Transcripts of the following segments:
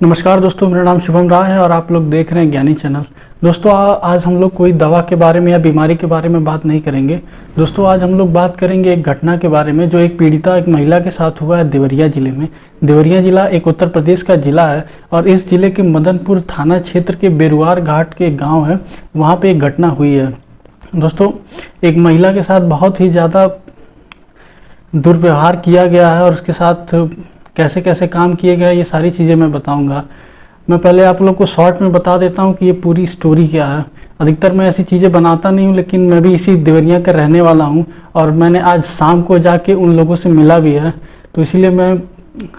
नमस्कार दोस्तों, मेरा नाम शुभम राय है और आप लोग देख रहे हैं ज्ञानी चैनल। दोस्तों आज हम लोग कोई दवा के बारे में या बीमारी के बारे में बात नहीं करेंगे। दोस्तों आज हम लोग बात करेंगे एक घटना के बारे में जो एक पीड़िता एक महिला के साथ हुआ है देवरिया जिले में। देवरिया जिला एक उत्तर प्रदेश का जिला है और इस जिले के मदनपुर थाना क्षेत्र के बेरुआर घाट के गाँव है, वहाँ पर एक घटना हुई है। दोस्तों एक महिला के साथ बहुत ही ज़्यादा दुर्व्यवहार किया गया है और उसके साथ कैसे कैसे काम किए गए ये सारी चीज़ें मैं बताऊंगा। मैं पहले आप लोग को शॉर्ट में बता देता हूं कि ये पूरी स्टोरी क्या है। अधिकतर मैं ऐसी चीज़ें बनाता नहीं हूं, लेकिन मैं भी इसी देवरिया का रहने वाला हूं और मैंने आज शाम को जाके उन लोगों से मिला भी है, तो इसीलिए मैं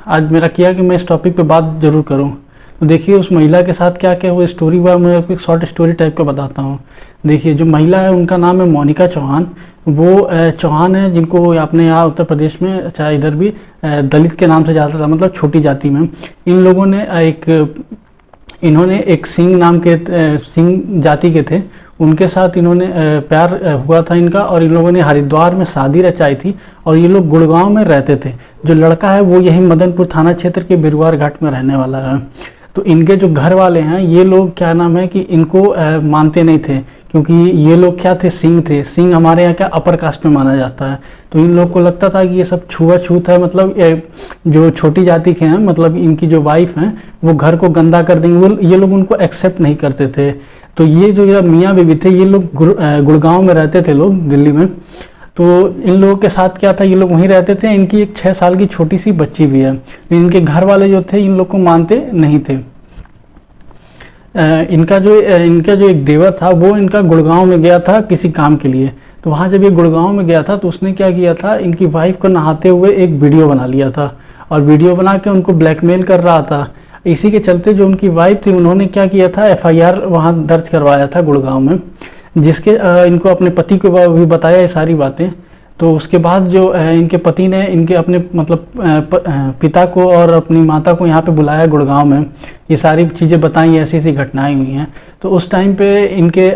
आज मेरा किया कि मैं इस टॉपिक पे बात ज़रूर करूँ। तो देखिए उस महिला के साथ क्या क्या हुआ स्टोरी हुआ, मैं आपको एक शॉर्ट स्टोरी टाइप का बताता हूँ। देखिए जो महिला है उनका नाम है मोनिका चौहान। वो चौहान है जिनको अपने यहाँ उत्तर प्रदेश में चाहे इधर भी दलित के नाम से जाता था, मतलब छोटी जाति में। इन लोगों ने इन्होंने एक सिंह नाम के सिंह जाति के थे, उनके साथ इन्होंने प्यार हुआ था इनका और इन लोगों ने हरिद्वार में शादी रचाई थी और ये लोग गुड़गांव में रहते थे। जो लड़का है वो यही मदनपुर थाना क्षेत्र के बेरुआर घाट में रहने वाला है। तो इनके जो घर वाले हैं ये लोग क्या नाम है कि इनको मानते नहीं थे, क्योंकि ये लोग क्या थे, सिंह थे। सिंह हमारे यहाँ क्या अपर कास्ट में माना जाता है। तो इन लोग को लगता था कि ये सब छुआछूत है, मतलब जो छोटी जाति के हैं, मतलब इनकी जो वाइफ हैं वो घर को गंदा कर देंगे, वो ये लोग उनको एक्सेप्ट नहीं करते थे। तो ये जो मियाँ बीवी थे ये लोग गुड़गांव में रहते थे, लोग दिल्ली में। तो इन लोगों के साथ क्या था, ये लोग वहीं रहते थे। इनकी एक 6 साल की छोटी सी बच्ची भी है। इनके घर वाले जो थे इन लोग को मानते नहीं थे। इनका जो एक देवर था वो इनका गुड़गांव में गया था किसी काम के लिए। तो वहाँ जब ये गुड़गांव में गया था तो उसने क्या किया था, इनकी वाइफ को नहाते हुए एक वीडियो बना लिया था और वीडियो बना के उनको ब्लैकमेल कर रहा था। इसी के चलते जो उनकी वाइफ थी उन्होंने क्या किया था, FIR वहाँ दर्ज करवाया था गुड़गांव में, जिसके इनको अपने पति को भी बताया ये सारी बातें। तो उसके बाद जो इनके पति ने इनके अपने मतलब पिता को और अपनी माता को यहाँ पे बुलाया गुड़गांव में, ये सारी चीज़ें बताई, ऐसी ऐसी घटनाएं हुई हैं। तो उस टाइम पे इनके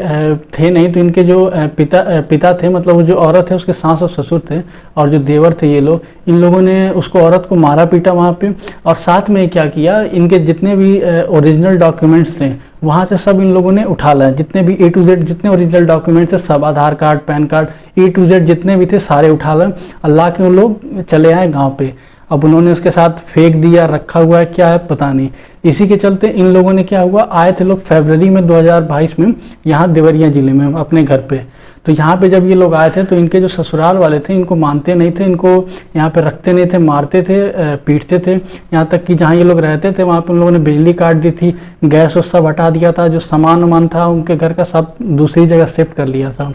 थे नहीं, तो इनके जो पिता थे, मतलब वो जो औरत है उसके सास और ससुर थे और जो देवर थे ये लोग, इन लोगों ने उसको औरत को मारा पीटा वहाँ पे। और साथ में क्या किया, इनके जितने भी ओरिजिनल डॉक्यूमेंट्स थे वहाँ से सब इन लोगों ने उठा लाया। जितने भी A to Z जितने ओरिजिनल डॉक्यूमेंट थे सब, Aadhaar card, PAN card, A to Z जितने भी थे सारे उठा लाए। अल्लाह के वो लोग चले आए गांव पे। अब उन्होंने उसके साथ फेंक दिया, रखा हुआ है क्या है पता नहीं। इसी के चलते इन लोगों ने क्या हुआ, आए थे लोग फरवरी में 2022 में यहाँ देवरिया जिले में अपने घर पे। तो यहाँ पे जब ये लोग आए थे तो इनके जो ससुराल वाले थे इनको मानते नहीं थे, इनको यहाँ पे रखते नहीं थे, मारते थे, पीटते थे। यहाँ तक कि जहाँ ये लोग रहते थे वहाँ पे उन लोगों ने बिजली काट दी थी, गैस उस सब हटा दिया था, जो सामान वामान था उनके घर का सब दूसरी जगह शिफ्ट कर लिया था।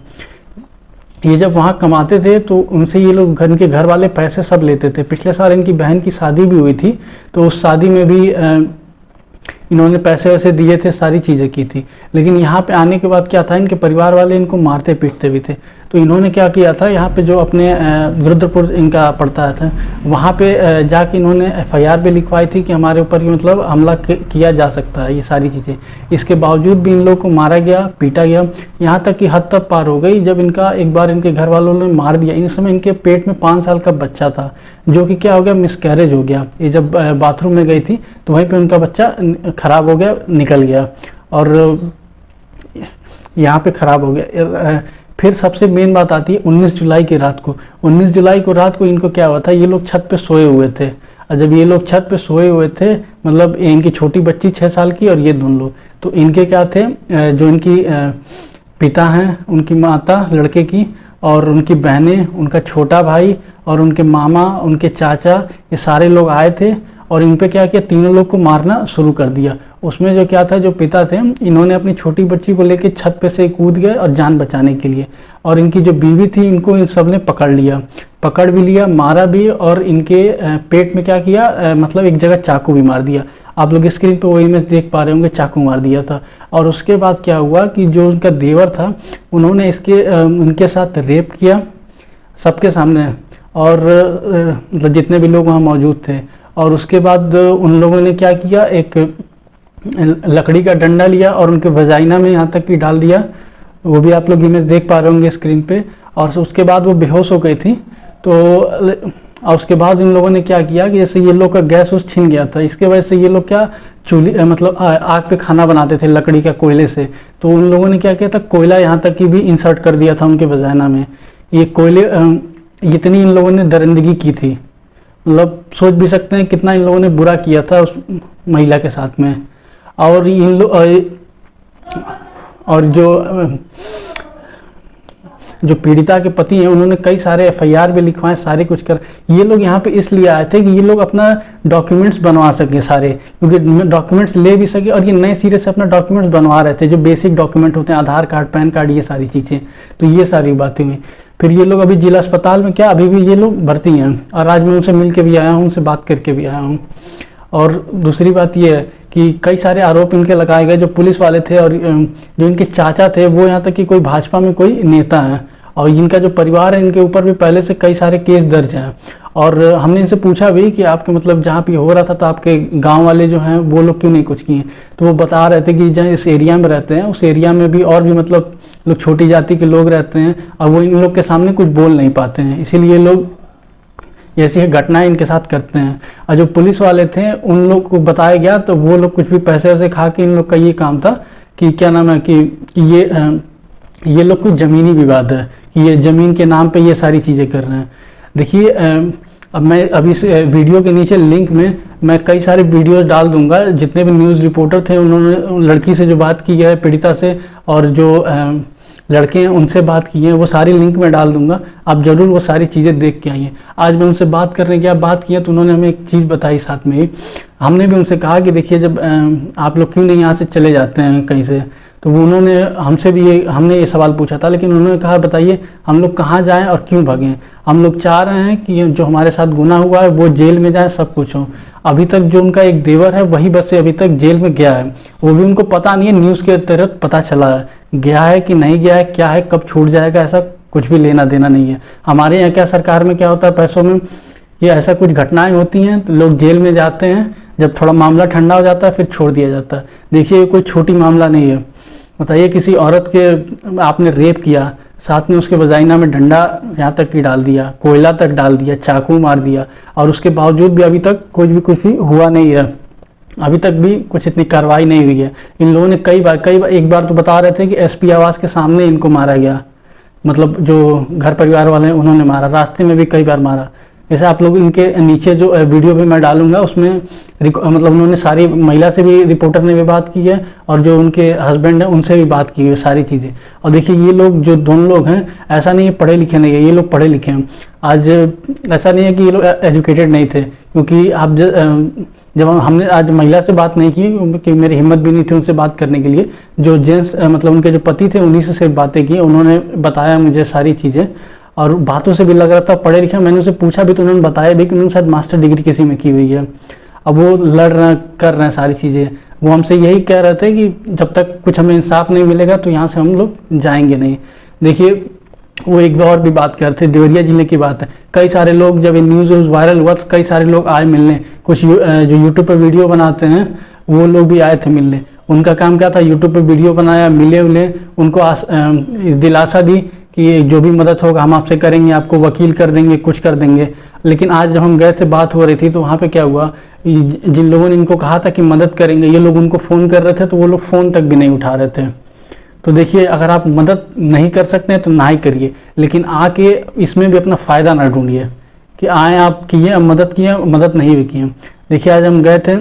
ये जब वहाँ कमाते थे तो उनसे ये लोग इनके घर वाले पैसे सब लेते थे। पिछले साल इनकी बहन की शादी भी हुई थी, तो उस शादी में भी इन्होंने पैसे वैसे दिए थे, सारी चीज़ें की थी। लेकिन यहाँ पे आने के बाद क्या था, इनके परिवार वाले इनको मारते पीटते भी थे। तो इन्होंने क्या किया था, यहाँ पे जो अपने रुद्रपुर इनका पड़ता था वहाँ पे जाके इन्होंने FIR भी लिखवाई थी कि हमारे ऊपर मतलब हमला किया जा सकता है, ये सारी चीज़ें। इसके बावजूद भी इन लोगों को मारा गया, पीटा गया। यहाँ तक कि हद तक पार हो गई जब इनका एक बार इनके घर वालों ने मार दिया। इस समय इनके पेट में 5 साल का बच्चा था, जो कि क्या हो गया, मिसकैरेज हो गया। ये जब बाथरूम में गई थी तो वहीं पर उनका बच्चा खराब हो गया, निकल गया और यहाँ पे खराब हो गया। फिर सबसे मेन बात आती है 19 जुलाई की रात को। 19 जुलाई को रात को इनको क्या हुआ था, ये लोग छत पे सोए हुए थे। और जब ये लोग छत पे सोए हुए थे, मतलब इनकी छोटी बच्ची 6 साल की और ये दोनों लोग, तो इनके क्या थे, जो इनकी पिता हैं, उनकी माता लड़के की और उनकी बहनें, उनका छोटा भाई और उनके मामा, उनके चाचा, ये सारे लोग आए थे और इन पे क्या किया, तीनों लोग को मारना शुरू कर दिया। उसमें जो क्या था, जो पिता थे इन्होंने अपनी छोटी बच्ची को लेकर छत पे से कूद गए और जान बचाने के लिए। और इनकी जो बीवी थी इनको इन सब ने पकड़ भी लिया, मारा भी और इनके पेट में क्या किया, मतलब एक जगह चाकू भी मार दिया। आप लोग स्क्रीन पे वो इमेज देख पा रहे होंगे, चाकू मार दिया था। और उसके बाद क्या हुआ कि जो उनका देवर था उन्होंने उनके साथ रेप किया सबके सामने, और मतलब जितने भी लोग वहाँ मौजूद थे। और उसके बाद उन लोगों ने क्या किया, एक लकड़ी का डंडा लिया और उनके वजाइना में यहाँ तक कि डाल दिया। वो भी आप लोग इमेज देख पा रहे होंगे स्क्रीन पे। और उसके बाद वो बेहोश हो गई थी। तो और उसके बाद इन लोगों ने क्या किया कि जैसे ये लोग का गैस उस छिन गया था, इसके वजह से ये लोग क्या चूल्हे मतलब आग पे खाना बनाते थे लकड़ी का कोयले से। तो उन लोगों ने क्या किया था, कोयला यहाँ तक की भी इंसर्ट कर दिया था उनके वजाइना में। ये कोयले इतनी इन लोगों ने दरिंदगी की थी, मतलब सोच भी सकते हैं कितना इन लोगों ने बुरा किया था उस महिला के साथ में। और इन लोग और जो पीड़िता के पति हैं उन्होंने कई सारे एफआईआर भी लिखवाए, सारे कुछ कर। ये लोग यहाँ पे इसलिए आए थे कि ये लोग अपना डॉक्यूमेंट्स बनवा सके सारे, क्योंकि डॉक्यूमेंट्स ले भी सके और ये नए सिरे से अपना डॉक्यूमेंट्स बनवा रहे थे, जो बेसिक डॉक्यूमेंट होते हैं, आधार कार्ड, पैन कार्ड, ये सारी चीज़ें। तो ये सारी बातें हुई। फिर ये लोग अभी जिला अस्पताल में क्या अभी भी ये लोग भर्ती हैं, और आज मैं उनसे मिल के भी आया हूँ, उनसे बात करके भी आया हूँ। और दूसरी बात ये है कि कई सारे आरोप इनके लगाए गए, जो पुलिस वाले थे और जो इनके चाचा थे वो यहाँ तक कि कोई भाजपा में कोई नेता है, और इनका जो परिवार है इनके ऊपर भी पहले से कई सारे केस दर्ज हैं। और हमने इनसे पूछा भी कि आपके मतलब जहाँ पे हो रहा था तो आपके गांव वाले जो हैं वो लोग क्यों नहीं कुछ किए, तो वो बता रहे थे कि जहाँ इस एरिया में रहते हैं उस एरिया में भी और भी मतलब लोग छोटी जाति के लोग रहते हैं, और वो इन लोग के सामने कुछ बोल नहीं पाते हैं, इसीलिए लोग ऐसी घटनाएं इनके साथ करते हैं। और जो पुलिस वाले थे उन लोग को बताया गया तो वो लोग कुछ भी पैसे वैसे खा के, इन लोग का ये काम था कि क्या नाम है कि ये लोग कुछ ज़मीनी विवाद है कि ये ज़मीन के नाम पे ये सारी चीज़ें कर रहे हैं। देखिए अब मैं अभी इस वीडियो के नीचे लिंक में मैं कई सारे वीडियोस डाल दूंगा, जितने भी न्यूज़ रिपोर्टर थे उन्होंने लड़की से जो बात की है, पीड़िता से, और जो लड़के हैं उनसे बात की है, वो सारी लिंक में डाल दूंगा, आप ज़रूर वो सारी चीज़ें देख के आइए। आज मैं उनसे बात करने गया, बात किया तो उन्होंने हमें एक चीज़ बताई साथ में ही। हमने भी उनसे कहा कि देखिए जब आप लोग क्यों नहीं यहाँ से चले जाते हैं कहीं से, तो उन्होंने हमने ये सवाल पूछा था, लेकिन उन्होंने कहा बताइए हम लोग कहाँ जाएं और क्यों भागें, हम लोग चाह रहे हैं कि जो हमारे साथ गुनाह हुआ है वो जेल में जाए, सब कुछ हो। अभी तक जो उनका एक देवर है वही बस से अभी तक जेल में गया है, वो भी उनको पता नहीं है, न्यूज़ के तहत पता चला है, गया है कि नहीं गया है, क्या है, कब छूट जाएगा, ऐसा कुछ भी लेना देना नहीं है। हमारे यहाँ क्या सरकार में क्या होता है, पैसों में ये ऐसा कुछ घटनाएं होती हैं तो लोग जेल में जाते हैं, जब थोड़ा मामला ठंडा हो जाता है फिर छोड़ दिया जाता है। देखिए ये कोई छोटी मामला नहीं है। बताइए किसी औरत के आपने रेप किया, साथ में उसके वजाइना में डंडा यहाँ तक की डाल दिया, कोयला तक डाल दिया, चाकू मार दिया, और उसके बावजूद भी अभी तक कुछ भी हुआ नहीं है, अभी तक भी कुछ इतनी कार्रवाई नहीं हुई है। इन लोगों ने कई बार एक बार तो बता रहे थे कि एसपी आवास के सामने इनको मारा गया, मतलब जो घर परिवार वाले हैं उन्होंने मारा, रास्ते में भी कई बार मारा। जैसे आप लोग इनके नीचे जो वीडियो भी मैं डालूंगा उसमें मतलब उन्होंने सारी महिला से भी, रिपोर्टर ने भी बात की है, और जो उनके हस्बैंड हैं उनसे भी बात की है, सारी चीज़ें। और देखिए ये लोग जो दोनों लोग हैं, ऐसा नहीं है पढ़े लिखे नहीं है, ये लोग पढ़े लिखे हैं। आज ऐसा नहीं है कि ये लोग एजुकेटेड नहीं थे, क्योंकि आप जब हमने आज महिला से बात नहीं की क्योंकि मेरी हिम्मत भी नहीं थी उनसे बात करने के लिए, जो जेंट्स मतलब उनके जो पति थे उन्हीं से सिर्फ बातें की, उन्होंने बताया मुझे सारी चीज़ें, और बातों से भी लग रहा था पढ़े लिखे। मैंने उनसे पूछा भी तो उन्होंने बताया भी कि उन्होंने शायद मास्टर डिग्री किसी में की हुई है। अब वो लड़ रहे हैं, कर रहे हैं सारी चीज़ें। वो हमसे यही कह रहे थे कि जब तक कुछ हमें इंसाफ नहीं मिलेगा तो यहाँ से हम लोग जाएंगे नहीं। देखिए वो एक और भी बात कर रहे थे, देवरिया जिले की बात है। कई सारे लोग, जब ये न्यूज़ वायरल हुआ तो कई सारे लोग आए मिलने, कुछ जो यूट्यूब पर वीडियो बनाते हैं वो लोग भी आए थे मिलने। उनका काम क्या था, यूट्यूब पर वीडियो बनाया, मिले, उनको दिलासा दी कि जो भी मदद होगा हम आपसे करेंगे, आपको वकील कर देंगे, कुछ कर देंगे। लेकिन आज जब हम गए थे, बात हो रही थी, तो वहाँ पे क्या हुआ, जिन लोगों ने इनको कहा था कि मदद करेंगे, ये लोग उनको फ़ोन कर रहे थे तो वो लोग फ़ोन तक भी नहीं उठा रहे थे। तो देखिए अगर आप मदद नहीं कर सकते हैं तो ना ही करिए, लेकिन आके इसमें भी अपना फ़ायदा ना ढूंढिए कि आए आप किए, मदद किए, मदद नहीं भी किए। देखिए आज हम गए थे,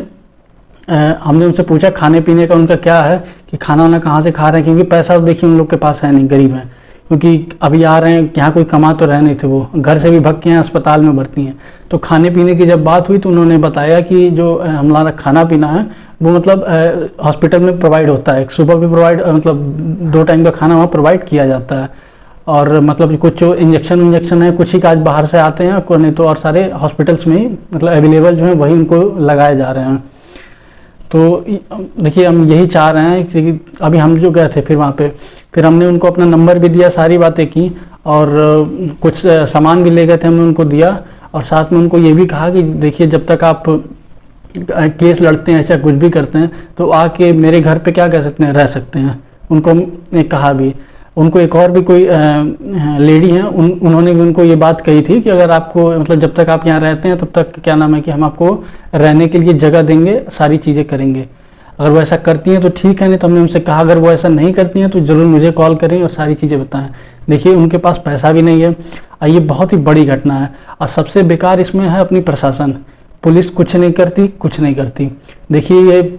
हमने उनसे पूछा खाने पीने का उनका क्या है, कि खाना वाना कहाँ से खा रहे हैं, क्योंकि पैसा देखिए उन लोग के पास है नहीं, गरीब हैं, क्योंकि अभी आ रहे हैं, यहाँ कोई कमा तो रहे नहीं थे, वो घर से भी भग के हैं, अस्पताल में भर्ती हैं। तो खाने पीने की जब बात हुई तो उन्होंने बताया कि जो हमारा खाना पीना है वो मतलब हॉस्पिटल में प्रोवाइड होता है, सुबह भी प्रोवाइड, मतलब 2 टाइम का खाना वहाँ प्रोवाइड किया जाता है, और मतलब कुछ जो इंजेक्शन है कुछ ही काज बाहर से आते हैं, को नहीं तो और सारे हॉस्पिटल्स में ही मतलब अवेलेबल जो है वही उनको लगाए जा रहे हैं। तो देखिए हम यही चाह रहे हैं कि अभी हम जो गए थे फिर वहाँ पे, फिर हमने उनको अपना नंबर भी दिया, सारी बातें की, और कुछ सामान भी ले गए थे, हमने उनको दिया, और साथ में उनको ये भी कहा कि देखिए जब तक आप केस लड़ते हैं, ऐसा कुछ भी करते हैं, तो आके मेरे घर पे क्या कह सकते हैं, रह सकते हैं, उनको हमने कहा भी। उनको एक और भी कोई लेडी हैं, उन्होंने भी उनको ये बात कही थी कि अगर आपको मतलब जब तक आप यहाँ रहते हैं तब तक क्या नाम है कि हम आपको रहने के लिए जगह देंगे, सारी चीज़ें करेंगे। अगर वो ऐसा करती हैं तो ठीक है, नहीं तो हमने उनसे कहा अगर वो ऐसा नहीं करती हैं तो ज़रूर मुझे कॉल करें और सारी चीज़ें बताएं। देखिए उनके पास पैसा भी नहीं है और ये बहुत ही बड़ी घटना है। और सबसे बेकार इसमें है अपनी प्रशासन, पुलिस कुछ नहीं करती, कुछ नहीं करती। देखिए ये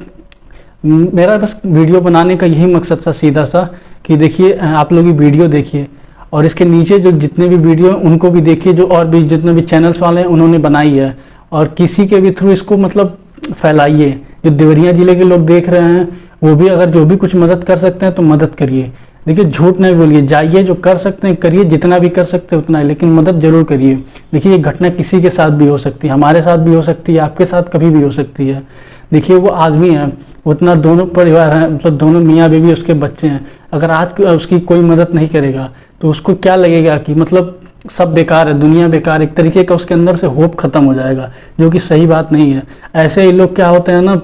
मेरा बस वीडियो बनाने का यही मकसद था सीधा सा कि देखिए आप लोग ये वीडियो देखिए और इसके नीचे जो जितने भी वीडियो हैं उनको भी देखिए, जो और भी जितने भी चैनल्स वाले हैं उन्होंने बनाई है, और किसी के भी थ्रू इसको मतलब फैलाइए। जो देवरिया ज़िले के लोग देख रहे हैं वो भी अगर जो भी कुछ मदद कर सकते हैं तो मदद करिए। देखिए झूठ नहीं बोलिए, जाइए जो कर सकते हैं करिए, जितना भी कर सकते हैं उतना है, लेकिन मदद जरूर करिए। देखिए ये घटना किसी के साथ भी हो सकती है, हमारे साथ भी हो सकती है, आपके साथ कभी भी हो सकती है। देखिए वो आदमी है, उतना दोनों परिवार हैं, मतलब दोनों मियाँ बीवी उसके बच्चे हैं, अगर आज उसकी कोई मदद नहीं करेगा तो उसको क्या लगेगा कि मतलब सब बेकार है, दुनिया बेकार, एक तरीके का उसके अंदर से होप खत्म हो जाएगा, जो कि सही बात नहीं है। ऐसे ही लोग क्या होते हैं ना,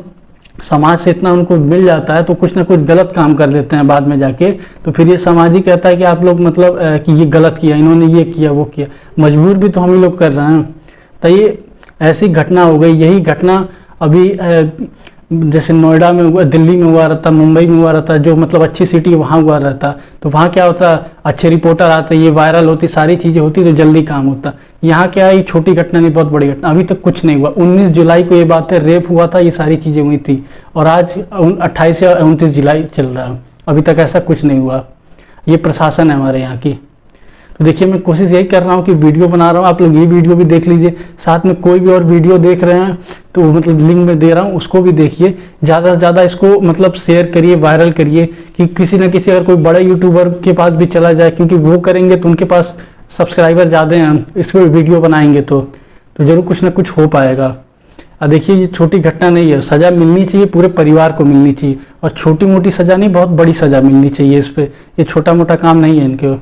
समाज से इतना उनको मिल जाता है तो कुछ ना कुछ गलत काम कर देते हैं बाद में जाके, तो फिर ये समाज ही कहता है कि आप लोग मतलब कि ये गलत किया, इन्होंने ये किया वो किया। मजबूर भी तो हम ही लोग कर रहे हैं। तो ये ऐसी घटना हो गई। यही घटना अभी जैसे नोएडा में हुआ, दिल्ली में हुआ रहता, मुंबई में हुआ रहता, जो मतलब अच्छी सिटी वहाँ हुआ रहता, तो वहाँ क्या होता, अच्छे रिपोर्टर आते, ये वायरल होती, सारी चीज़ें होती तो जल्दी काम होता। यहाँ क्या है, ये छोटी घटना नहीं, बहुत बड़ी घटना, अभी तक कुछ नहीं हुआ। 19 जुलाई को ये बात है, रेप हुआ था, ये सारी चीज़ें हुई थी, और आज 28 या 29 जुलाई चल रहा है, अभी तक ऐसा कुछ नहीं हुआ। ये प्रशासन है हमारे यहाँ की। तो देखिए मैं कोशिश यही कर रहा हूँ कि वीडियो बना रहा हूँ, आप लोग ये वीडियो भी देख लीजिए, साथ में कोई भी और वीडियो देख रहे हैं तो मतलब लिंक में दे रहा हूँ, उसको भी देखिए। ज़्यादा से ज़्यादा इसको मतलब शेयर करिए, वायरल करिए, कि किसी न किसी अगर कोई बड़े यूट्यूबर के पास भी चला जाए, क्योंकि वो करेंगे तो उनके पास सब्सक्राइबर ज़्यादा हैं, इस पर वीडियो बनाएंगे तो ज़रूर कुछ ना कुछ हो पाएगा। अब देखिए ये छोटी घटना नहीं है, सज़ा मिलनी चाहिए, पूरे परिवार को मिलनी चाहिए, और छोटी मोटी सज़ा नहीं, बहुत बड़ी सज़ा मिलनी चाहिए इस पर। ये छोटा मोटा काम नहीं है इनके।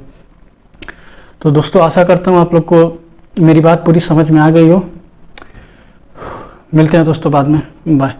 तो दोस्तों आशा करता हूँ आप लोग को मेरी बात पूरी समझ में आ गई हो। मिलते हैं दोस्तों बाद में, बाय।